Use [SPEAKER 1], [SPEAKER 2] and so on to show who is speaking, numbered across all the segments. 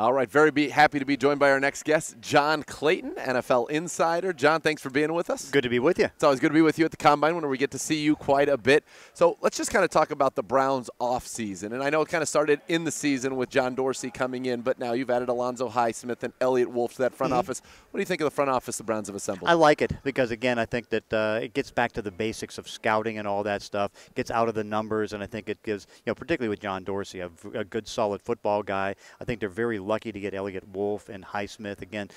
[SPEAKER 1] All right, happy to be joined by our next guest, John Clayton, NFL insider. John, thanks for being with us.
[SPEAKER 2] Good to be with you.
[SPEAKER 1] It's always good to be with you at the Combine when we get to see you quite a bit. So let's just kind of talk about the Browns offseason. And I know it kind of started in the season with John Dorsey coming in, but now you've added Alonzo Highsmith and Elliott Wolf to that front office. What do you think of the front office the Browns have assembled?
[SPEAKER 2] I like it because, again, I think that it gets back to the basics of scouting and all that stuff, gets out of the numbers, and I think it gives, particularly with John Dorsey, a good, solid football guy. I think they're very lucky to get Elliott Wolf and Highsmith. Again,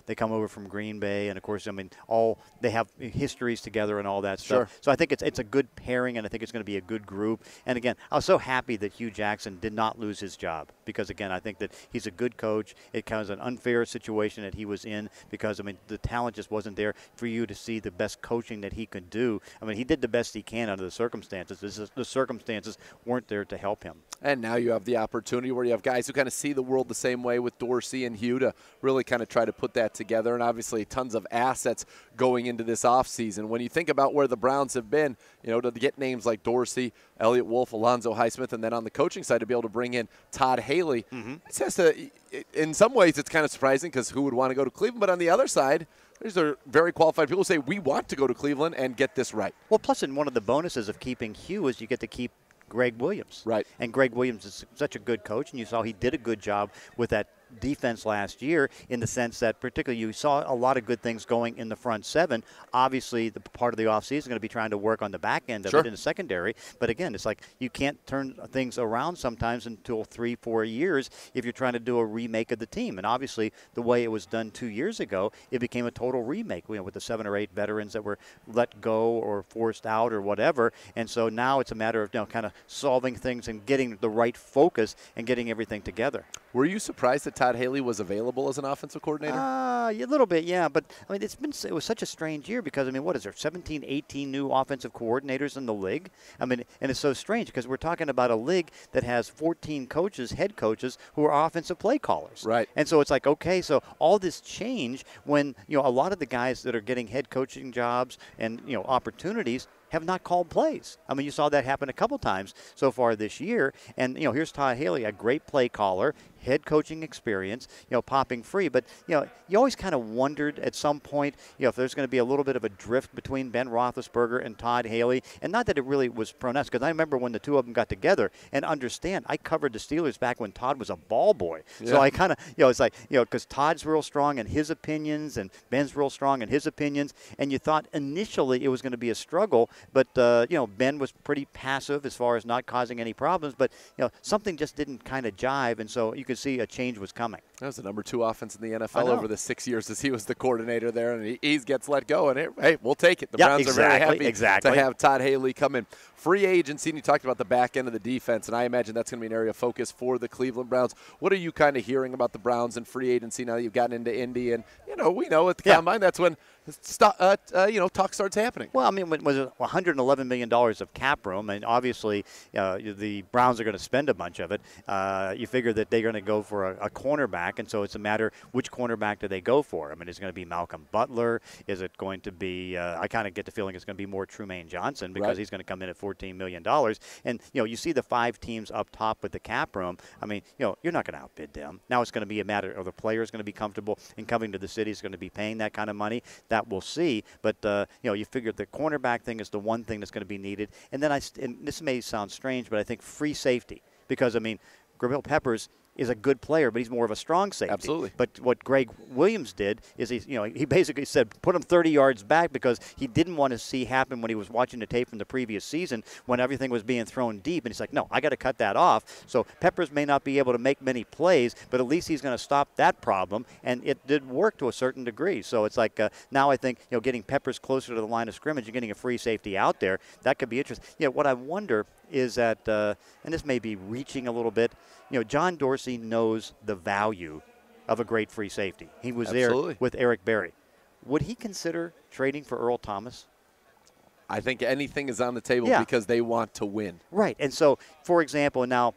[SPEAKER 2] they come over from Green Bay, and, of course, they have histories together and all that stuff.
[SPEAKER 1] Sure.
[SPEAKER 2] So I think it's a good pairing, and I think it's going to be a good group. And, again, I was so happy that Hugh Jackson did not lose his job because, again, I think that he's a good coach. It kind of was an unfair situation that he was in because, the talent just wasn't there for you to see the best coaching that he could do. He did the best he can under the circumstances. The circumstances weren't there to help him.
[SPEAKER 1] And now you have the opportunity where you have guys who kind of see the world the same way with Dorsey and Hugh to really kind of try to put that together. And obviously tons of assets going into this offseason. When you think about where the Browns have been, to get names like Dorsey, Elliott Wolf, Alonzo Highsmith, and then on the coaching side to be able to bring in Todd Haley, in some ways it's kind of surprising because who would want to go to Cleveland? But on the other side, these are very qualified people who say we want to go to Cleveland and get this right.
[SPEAKER 2] Well, plus in one of the bonuses of keeping Hugh is you get to keep Greg Williams.
[SPEAKER 1] Right.
[SPEAKER 2] And Greg Williams is such a good coach, and you saw he did a good job with that defense last year in the sense that particularly you saw a lot of good things going in the front seven. Obviously, the part of the offseason is going to be trying to work on the back end of it in the secondary. But again, it's like you can't turn things around sometimes until 3-4 years if you're trying to do a remake of the team. And obviously, the way it was done 2 years ago, it became a total remake, with the 7 or 8 veterans that were let go or forced out or whatever. And so now it's a matter of kind of solving things and getting the right focus and getting everything together.
[SPEAKER 1] Were you surprised that Todd Haley was available as an offensive coordinator?
[SPEAKER 2] A little bit, yeah. But, it was such a strange year because, what is there, 17, 18 new offensive coordinators in the league? And it's so strange because we're talking about a league that has 14 coaches, head coaches, who are offensive play callers.
[SPEAKER 1] Right.
[SPEAKER 2] And so it's like, okay, so all this change when, a lot of the guys that are getting head coaching jobs and, opportunities have not called plays. You saw that happen a couple times so far this year. And, here's Todd Haley, a great play caller, head coaching experience, popping free. But, you always kind of wondered at some point, if there's going to be a little bit of a drift between Ben Roethlisberger and Todd Haley. And not that it really was pronounced, because I remember when the two of them got together. And understand, I covered the Steelers back when Todd was a ball boy. Yeah. So I kind of, it's like, because Todd's real strong in his opinions and Ben's real strong in his opinions. And you thought initially it was going to be a struggle. But, Ben was pretty passive as far as not causing any problems. But, something just didn't kind of jive. And so you could see a change was coming.
[SPEAKER 1] That was the number 2 offense in the NFL over the 6 years as he was the coordinator there. And he gets let go. And, hey, we'll take it. The Browns are very happy to have Todd Haley come in. Free agency, and you talked about the back end of the defense, and I imagine that's going to be an area of focus for the Cleveland Browns. What are you kind of hearing about the Browns and free agency now that you've gotten into Indy? And, we know at the Combine that's when talk starts happening.
[SPEAKER 2] Well, was it $111 million of cap room, and obviously the Browns are going to spend a bunch of it. You figure that they're going to go for a cornerback, and so it's a matter which cornerback do they go for. Is it going to be Malcolm Butler? Is it going to be I kind of get the feeling it's going to be more Trumaine Johnson because he's going to come in at $14 million. And, you see the 5 teams up top with the cap room. You're not going to outbid them. Now it's going to be a matter of the players going to be comfortable in coming to the city is going to be paying that kind of money. That we'll see. But, you figure the cornerback thing is the one thing that's going to be needed. And then and this may sound strange, but I think free safety. Because, Gabriel Peppers is a good player, but he's more of a strong safety.
[SPEAKER 1] Absolutely.
[SPEAKER 2] But what Greg Williams did is he basically said put him 30 yards back because he didn't want to see happen when he was watching the tape from the previous season when everything was being thrown deep. And he's like, no, I got to cut that off. So Peppers may not be able to make many plays, but at least he's going to stop that problem. And it did work to a certain degree. So it's like now I think getting Peppers closer to the line of scrimmage and getting a free safety out there, that could be interesting. What I wonder is that, and this may be reaching a little bit, John Dorsey knows the value of a great free safety. He was there with Eric Berry. Would he consider trading for Earl Thomas?
[SPEAKER 1] I think anything is on the table
[SPEAKER 2] Yeah.
[SPEAKER 1] because they want to win.
[SPEAKER 2] Right. And so, for example, now,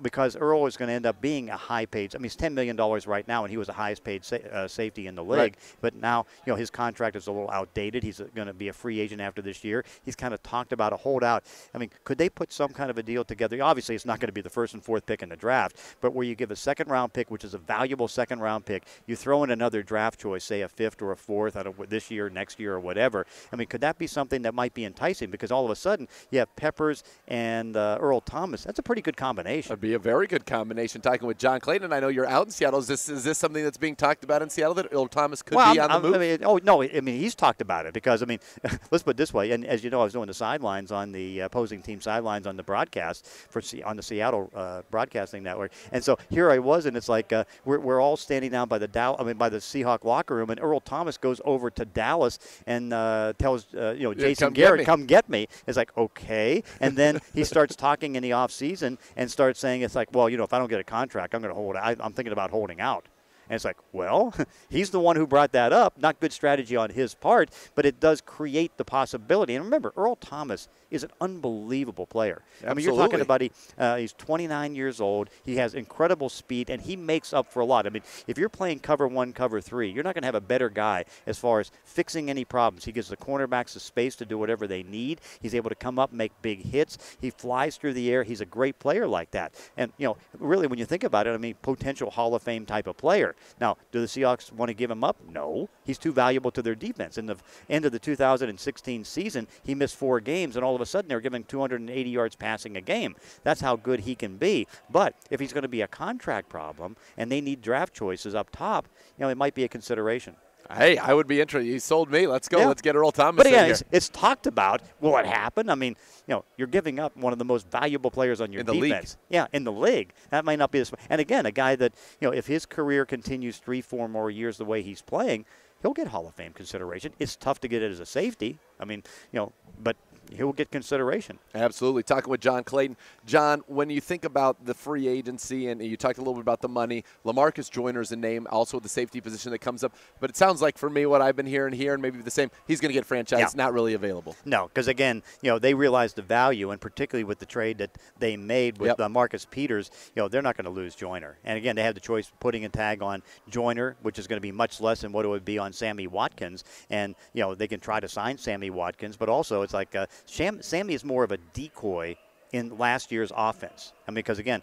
[SPEAKER 2] because Earl is going to end up being a high-paid, I mean, he's $10 million right now, and he was the highest-paid safety in the league.
[SPEAKER 1] Right.
[SPEAKER 2] But now, his contract is a little outdated. He's going to be a free agent after this year. He's kind of talked about a holdout. I mean, could they put some kind of a deal together? Obviously, it's not going to be the first and fourth pick in the draft, but where you give a second-round pick, which is a valuable second-round pick, you throw in another draft choice, say a fifth or a fourth out of this year, next year, or whatever. I mean, could that be something that might be enticing? Because all of a sudden, you have Peppers and Earl Thomas. That's a pretty good combination.
[SPEAKER 1] That'd be a very good combination. Talking with John Clayton, I know you're out in Seattle. Is this something that's being talked about in Seattle that Earl Thomas could be on the move?
[SPEAKER 2] He's talked about it because, I mean, let's put it this way. And as you know, I was doing the sidelines on the opposing team sidelines on the broadcast on the Seattle Broadcasting Network. And so here I was, and it's like we're all standing down by the Seahawk locker room, and Earl Thomas goes over to Dallas and tells Jason Garrett, come get me. It's like, okay. And then he starts talking in the offseason and starts saying, it's like, well, if I don't get a contract, I'm going to hold it. I'm thinking about holding out. And it's like, well, he's the one who brought that up. Not good strategy on his part, but it does create the possibility. And remember, Earl Thomas is an unbelievable player.
[SPEAKER 1] Absolutely.
[SPEAKER 2] I mean, you're talking about he's 29 years old. He has incredible speed, and he makes up for a lot. I mean, if you're playing cover one, cover three, you're not going to have a better guy as far as fixing any problems. He gives the cornerbacks the space to do whatever they need. He's able to come up, make big hits. He flies through the air. He's a great player like that. And, really, when you think about it, I mean, potential Hall of Fame type of player. Now, do the Seahawks want to give him up? No. He's too valuable to their defense. In the end of the 2016 season, he missed 4 games, and all of a sudden they're giving 280 yards passing a game. That's how good he can be. But if he's going to be a contract problem and they need draft choices up top, it might be a consideration.
[SPEAKER 1] Hey, I would be interested. You sold me. Let's go.
[SPEAKER 2] Yeah.
[SPEAKER 1] Let's get Earl Thomas
[SPEAKER 2] But
[SPEAKER 1] in
[SPEAKER 2] again,
[SPEAKER 1] here.
[SPEAKER 2] it's talked about. Will it happen? I mean, you're giving up one of the most valuable players on your
[SPEAKER 1] in the
[SPEAKER 2] defense.
[SPEAKER 1] league.
[SPEAKER 2] Yeah, in the league. That might not be this. And again, a guy that, if his career continues 3-4 more years the way he's playing, he'll get Hall of Fame consideration. It's tough to get it as a safety. I mean, but he'll get consideration.
[SPEAKER 1] Absolutely. Talking with John Clayton. John, when you think about the free agency, and you talked a little bit about the money, LaMarcus Joyner is a name, also the safety position that comes up. But it sounds like for me, what I've been hearing here, and maybe the same, he's going to get franchised, not really available.
[SPEAKER 2] No, because again, they realized the value, and particularly with the trade that they made with Marcus Peters, they're not going to lose Joyner. And again, they have the choice of putting a tag on Joyner, which is going to be much less than what it would be on Sammy Watkins. And, they can try to sign Sammy Watkins, but also it's like Sammy is more of a decoy in last year's offense. I mean, because again,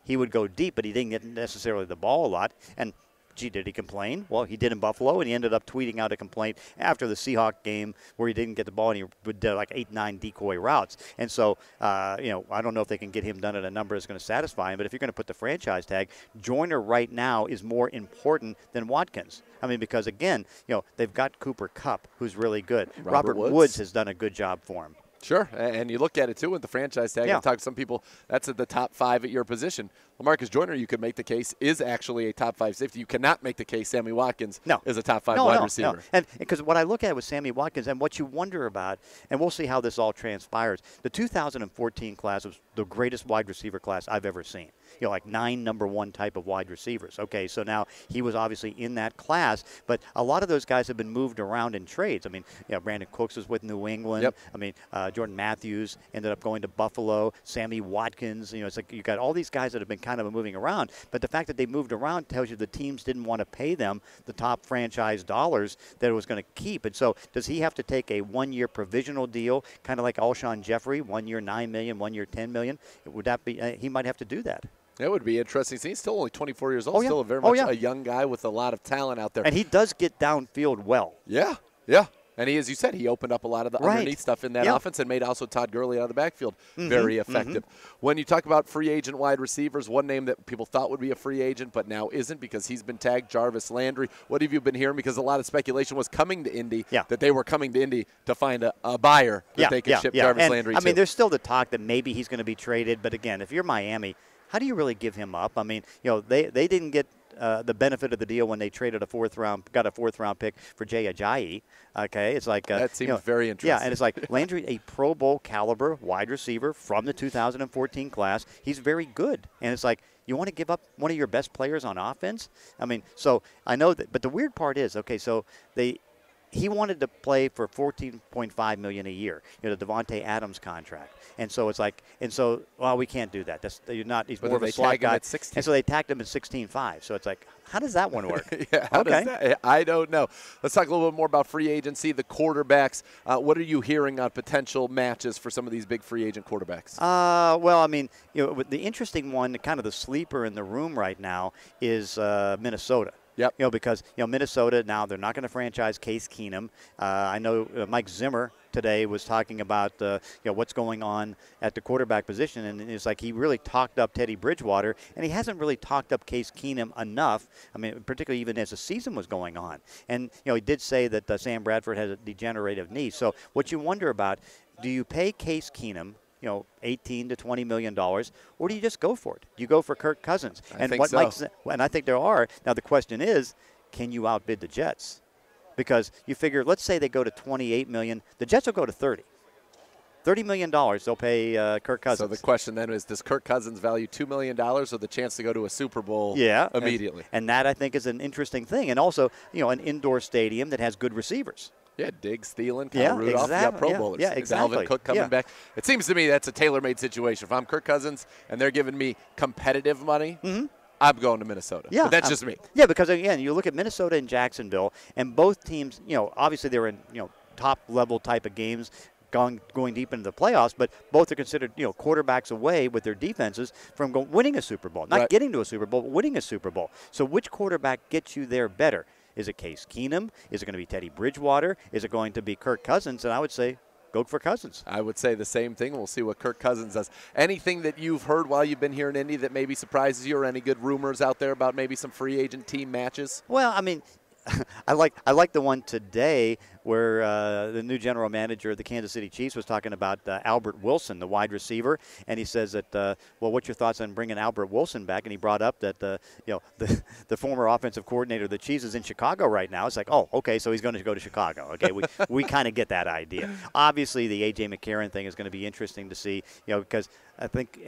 [SPEAKER 2] he would go deep, but he didn't get necessarily the ball a lot. And gee, did he complain? Well, he did in Buffalo, and he ended up tweeting out a complaint after the Seahawk game where he didn't get the ball, and he did like 8-9 decoy routes. And so, I don't know if they can get him done at a number that's going to satisfy him, but if you're going to put the franchise tag, Joyner right now is more important than Watkins. I mean, because again, they've got Cooper Kupp, who's really good. Robert Woods has done a good job for him.
[SPEAKER 1] Sure, and you look at it, too, with the franchise tag. I talk to some people, that's at the top 5 at your position. LaMarcus Joyner, you could make the case, is actually a top 5 safety. You cannot make the case Sammy Watkins is a top 5 wide receiver.
[SPEAKER 2] No. And because what I look at with Sammy Watkins and what you wonder about, and we'll see how this all transpires, the 2014 class was the greatest wide receiver class I've ever seen. Like 9 number 1 type of wide receivers. Okay, so now he was obviously in that class, but a lot of those guys have been moved around in trades. I mean, Brandon Cooks was with New England.
[SPEAKER 1] Yep.
[SPEAKER 2] I mean, Jordan Matthews ended up going to Buffalo. Sammy Watkins, it's like you got all these guys that have been kind of moving around, but the fact that they moved around tells you the teams didn't want to pay them the top franchise dollars that it was going to keep. And so does he have to take a 1-year provisional deal, kind of like Alshon Jeffrey, 1 year $9 million, 1 year $10 million? Would that be? He might have to do that.
[SPEAKER 1] That would be interesting. He's still only 24 years old, still very much a young guy with a lot of talent out there.
[SPEAKER 2] And he does get downfield well.
[SPEAKER 1] Yeah. And he, as you said, he opened up a lot of the underneath stuff in that offense and made also Todd Gurley out of the backfield very effective. When you talk about free agent wide receivers, one name that people thought would be a free agent but now isn't because he's been tagged, Jarvis Landry. What have you been hearing? Because a lot of speculation was coming to Indy, that they were coming to Indy to find a buyer that they could ship Jarvis Landry to.
[SPEAKER 2] I mean, there's still the talk that maybe he's going to be traded. But, again, if you're Miami, how do you really give him up? I mean, they didn't get the benefit of the deal when they traded got a fourth round pick for Jay Ajayi. Okay, it's like
[SPEAKER 1] that seems very interesting.
[SPEAKER 2] Yeah, and it's like Landry, a Pro Bowl caliber wide receiver from the 2014 class. He's very good, and it's like you want to give up one of your best players on offense. I mean, so I know that, but the weird part is, okay, so they he wanted to play for $14.5 million a year, the Devontae Adams contract. And so it's like, well, we can't do that. You're not. He's more of a slot guy.
[SPEAKER 1] At 16.
[SPEAKER 2] And so they tagged him at 16.5. So it's like, how does that one work?
[SPEAKER 1] Yeah, how does that? I don't know. Let's talk a little bit more about free agency, the quarterbacks. What are you hearing on potential matches for some of these big free agent quarterbacks?
[SPEAKER 2] Well, I mean, the interesting one, kind of the sleeper in the room right now is Minnesota.
[SPEAKER 1] Yep.
[SPEAKER 2] Because Minnesota now, they're not going to franchise Case Keenum. I know Mike Zimmer today was talking about what's going on at the quarterback position, and it's like he really talked up Teddy Bridgewater, and he hasn't really talked up Case Keenum enough. I mean, particularly even as the season was going on. And he did say that Sam Bradford has a degenerative knee. So what you wonder about, do you pay Case Keenum $18 to $20 million, or do you just go for it? Do you go for Kirk Cousins?
[SPEAKER 1] I think so.
[SPEAKER 2] And I think there are. Now the question is, can you outbid the Jets? Because you figure, let's say they go to $28 million, the Jets will go to $30. $30 million they'll pay Kirk Cousins.
[SPEAKER 1] So the question then is, does Kirk Cousins value $2 million or the chance to go to a Super Bowl immediately?
[SPEAKER 2] And that, I think, is an interesting thing. And also, an indoor stadium that has good receivers.
[SPEAKER 1] Yeah, Diggs, Thielen, Kyle Rudolph, you got Pro Bowlers.
[SPEAKER 2] Yeah, exactly.
[SPEAKER 1] Dalvin Cook coming back. It seems to me that's a tailor-made situation. If I'm Kirk Cousins and they're giving me competitive money, I'm going to Minnesota.
[SPEAKER 2] Yeah,
[SPEAKER 1] but that's just me.
[SPEAKER 2] Yeah, because, again, you look at Minnesota and Jacksonville, and both teams, obviously they're in, top-level type of games, going deep into the playoffs, but both are considered, quarterbacks away with their defenses from winning a Super Bowl. Not getting to a Super Bowl, but winning a Super Bowl. So which quarterback gets you there better? Is it Case Keenum? Is it going to be Teddy Bridgewater? Is it going to be Kirk Cousins? And I would say go for Cousins.
[SPEAKER 1] I would say the same thing. We'll see what Kirk Cousins does. Anything that you've heard while you've been here in Indy that maybe surprises you, or any good rumors out there about maybe some free agent team matches?
[SPEAKER 2] Well, I mean, I like the one today where the new general manager of the Kansas City Chiefs was talking about Albert Wilson, the wide receiver, and he says that, well, what's your thoughts on bringing Albert Wilson back? And he brought up that the former offensive coordinator of the Chiefs is in Chicago right now. It's like, oh, okay, so he's going to go to Chicago. Okay, we kind of get that idea. Obviously, the AJ McCarron thing is going to be interesting to see, because I think,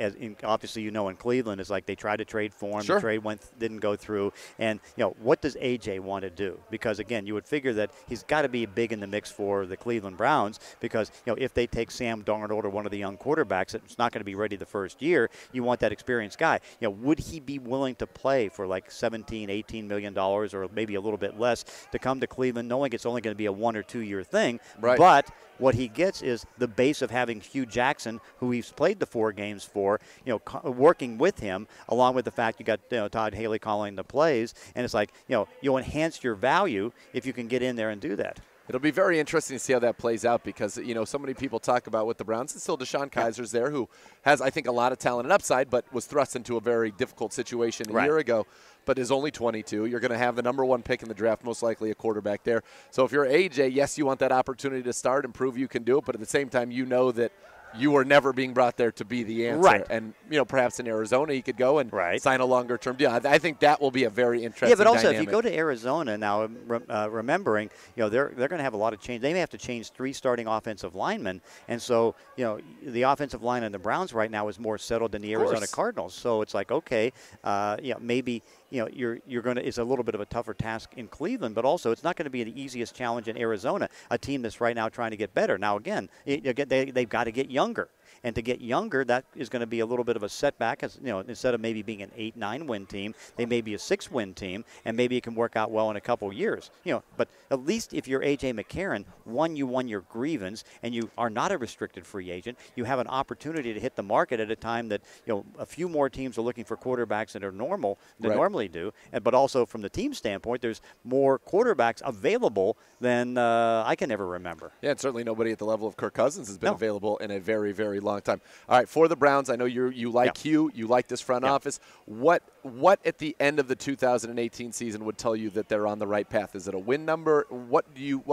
[SPEAKER 2] obviously, in Cleveland, it's like they tried to trade for him.
[SPEAKER 1] Sure.
[SPEAKER 2] The trade didn't go through. And, what does AJ want to do? Because, again, you would figure that he's got to be big in the mix for the Cleveland Browns because, if they take Sam Darnold or one of the young quarterbacks that's not going to be ready the first year, you want that experienced guy. Would he be willing to play for like $17, $18 million or maybe a little bit less to come to Cleveland knowing it's only going to be a 1 or 2 year thing?
[SPEAKER 1] Right.
[SPEAKER 2] But what he gets is the base of having Hugh Jackson, who he's played the 4 games for, working with him, along with the fact you got Todd Haley calling the plays, and it's like you'll enhance your value if you can get in there and do that.
[SPEAKER 1] It'll be very interesting to see how that plays out because, so many people talk about with the Browns, and still Deshaun Kaiser's there, who has, I think, a lot of talent and upside, but was thrust into a very difficult situation a year ago, but is only 22. You're going to have the number 1 pick in the draft, most likely a quarterback there. So if you're AJ, yes, you want that opportunity to start and prove you can do it, but at the same time, you know that you are never being brought there to be the answer.
[SPEAKER 2] Right.
[SPEAKER 1] And, perhaps in Arizona you could go and sign a longer-term deal. I think that will be a very interesting
[SPEAKER 2] Yeah, but also
[SPEAKER 1] dynamic.
[SPEAKER 2] if you go to Arizona now, remembering, they're going to have a lot of change. They may have to change 3 starting offensive linemen. And so, the offensive line in the Browns right now is more settled than the Arizona Cardinals. So it's like, okay, maybe you're going to. It's a little bit of a tougher task in Cleveland, but also it's not going to be the easiest challenge in Arizona, a team that's right now trying to get better. Now again, they've got to get younger. And to get younger, that is going to be a little bit of a setback. As instead of maybe being an 8-9 win team, they may be a 6-win team, and maybe it can work out well in a couple years. But at least if you're AJ McCarron, you won your grievance, and you are not a restricted free agent. You have an opportunity to hit the market at a time that a few more teams are looking for quarterbacks than normally do. But also from the team standpoint, there's more quarterbacks available than I can ever remember.
[SPEAKER 1] Yeah, and certainly nobody at the level of Kirk Cousins has been available in a very, very long time. All right, for the Browns, I know you like Hugh, you like this front office. What at the end of the 2018 season would tell you that they're on the right path? Is it a win number? What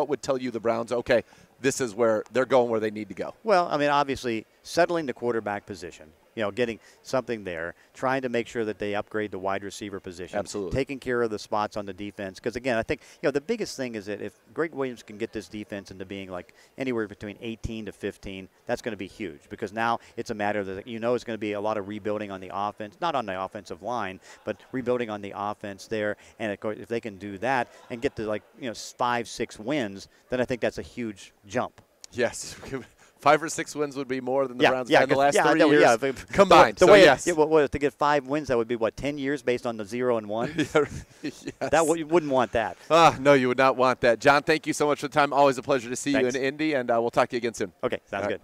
[SPEAKER 1] would tell you the Browns, okay, this is where they're going where they need to go?
[SPEAKER 2] Well, I mean, obviously, settling the quarterback position. getting something there, trying to make sure that they upgrade the wide receiver position.
[SPEAKER 1] Absolutely.
[SPEAKER 2] Taking care of the spots on the defense. Because, again, I think, the biggest thing is that if Greg Williams can get this defense into being like anywhere between 18 to 15, that's going to be huge. Because now it's a matter that, it's going to be a lot of rebuilding on the offense, not on the offensive line, but rebuilding on the offense there. And, of course, if they can do that and get to 5-6 wins, then I think that's a huge jump.
[SPEAKER 1] Yes. 5 or 6 wins would be more than the Browns
[SPEAKER 2] have
[SPEAKER 1] had in the last 3 years
[SPEAKER 2] combined.
[SPEAKER 1] Yes.
[SPEAKER 2] If to get 5 wins, that would be, 10 years based on the 0 and 1?
[SPEAKER 1] Yes.
[SPEAKER 2] You wouldn't want that.
[SPEAKER 1] No, you would not want that. John, thank you so much for the time. Always a pleasure to see you in Indy, and we'll talk to you again soon.
[SPEAKER 2] Okay, sounds good.